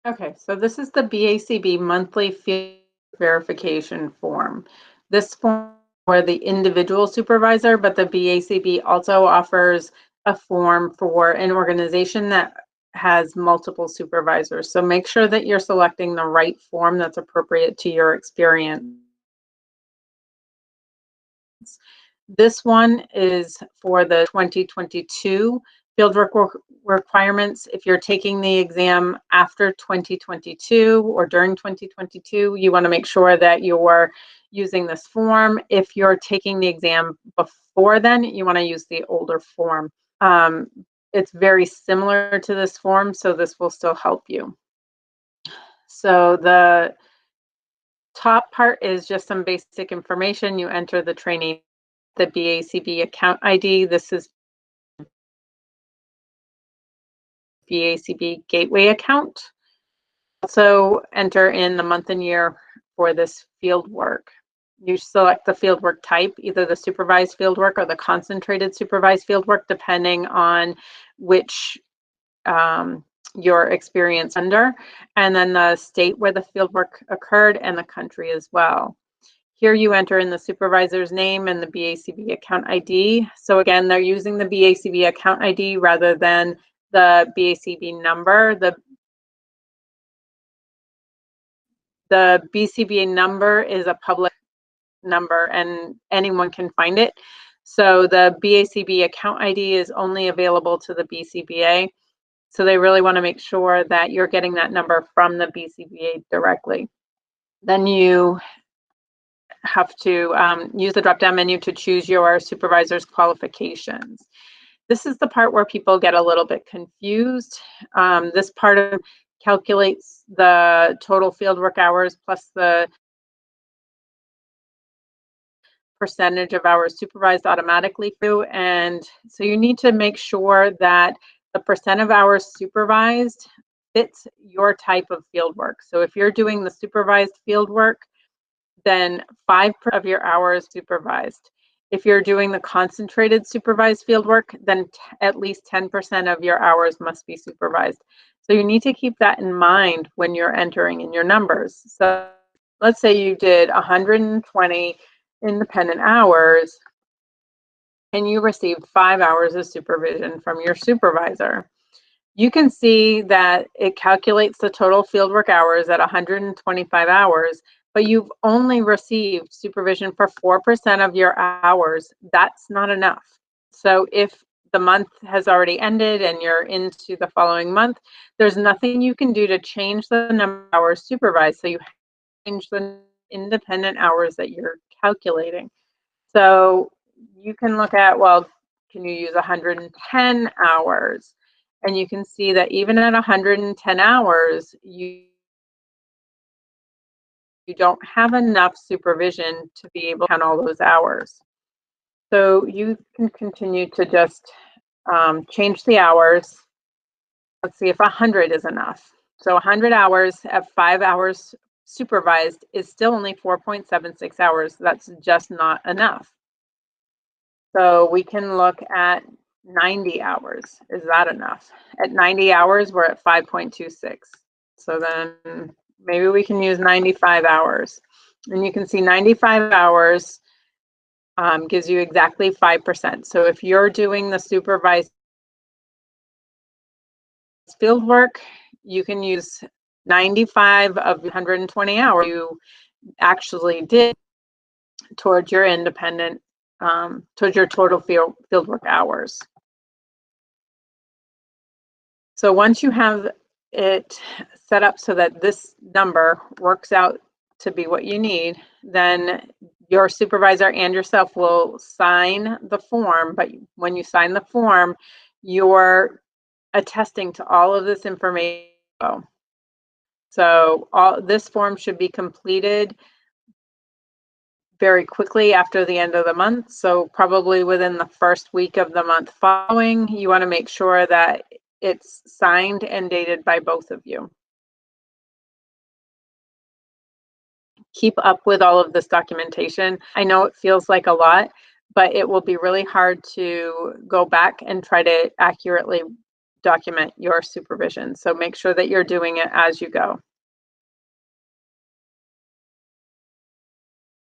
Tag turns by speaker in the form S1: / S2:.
S1: Okay, so this is the BACB monthly field verification form. This form for the individual supervisor, but the BACB also offers a form for an organization that has multiple supervisors. So make sure that you're selecting the right form that's appropriate to your experience. This one is for the 2022 fieldwork requirements. If you're taking the exam after 2022 or during 2022, you want to make sure that you're using this form. If you're taking the exam before then, you want to use the older form. It's very similar to this form, so this will still help you. So the top part is just some basic information. You enter the training, the BACB account ID. This is BACB gateway account. Also enter in the month and year for this field work. You select the fieldwork type, either the supervised fieldwork or the concentrated supervised fieldwork, depending on which your experience under, and then the state where the fieldwork occurred and the country as well. Here you enter in the supervisor's name and the BACB account ID. So again, they're using the BACB account ID rather than the BACB number. The BCBA number is a public number and anyone can find it. So the BACB account ID is only available to the BCBA. So they really want to make sure that you're getting that number from the BCBA directly. Then you have to use the drop-down menu to choose your supervisor's qualifications. This is the part where people get a little bit confused. This part calculates the total fieldwork hours plus the percentage of hours supervised automatically through. And so you need to make sure that the percent of hours supervised fits your type of fieldwork. So if you're doing the supervised fieldwork, then 5% of your hours supervised. If you're doing the concentrated supervised fieldwork, then at least 10% of your hours must be supervised. So you need to keep that in mind when you're entering in your numbers. So let's say you did 120 independent hours and you received 5 hours of supervision from your supervisor. You can see that it calculates the total fieldwork hours at 125 hours, but you've only received supervision for 4% of your hours. That's not enough. So if the month has already ended and you're into the following month, there's nothing you can do to change the number of hours supervised. So you change the independent hours that you're calculating. So you can look at, well, can you use 110 hours? And you can see that even at 110 hours, you don't have enough supervision to be able to count all those hours. So you can continue to just change the hours. Let's see if 100 is enough. So 100 hours at 5 hours supervised is still only 4.76 hours. That's just not enough. So we can look at 90 hours. Is that enough? At 90 hours, we're at 5.26. So then maybe we can use 95 hours. And you can see 95 hours gives you exactly 5%. So if you're doing the supervised field work, you can use 95 of 120 hours you actually did towards your independent, towards your total fieldwork hours. So once you have it set up so that this number works out to be what you need, then your supervisor and yourself will sign the form. But when you sign the form, you're attesting to all of this information. So all this form should be completed very quickly after the end of the month. So probably within the first week of the month following, you want to make sure that it's signed and dated by both of you. Keep up with all of this documentation. I know it feels like a lot, but it will be really hard to go back and try to accurately document your supervision. So make sure that you're doing it as you go.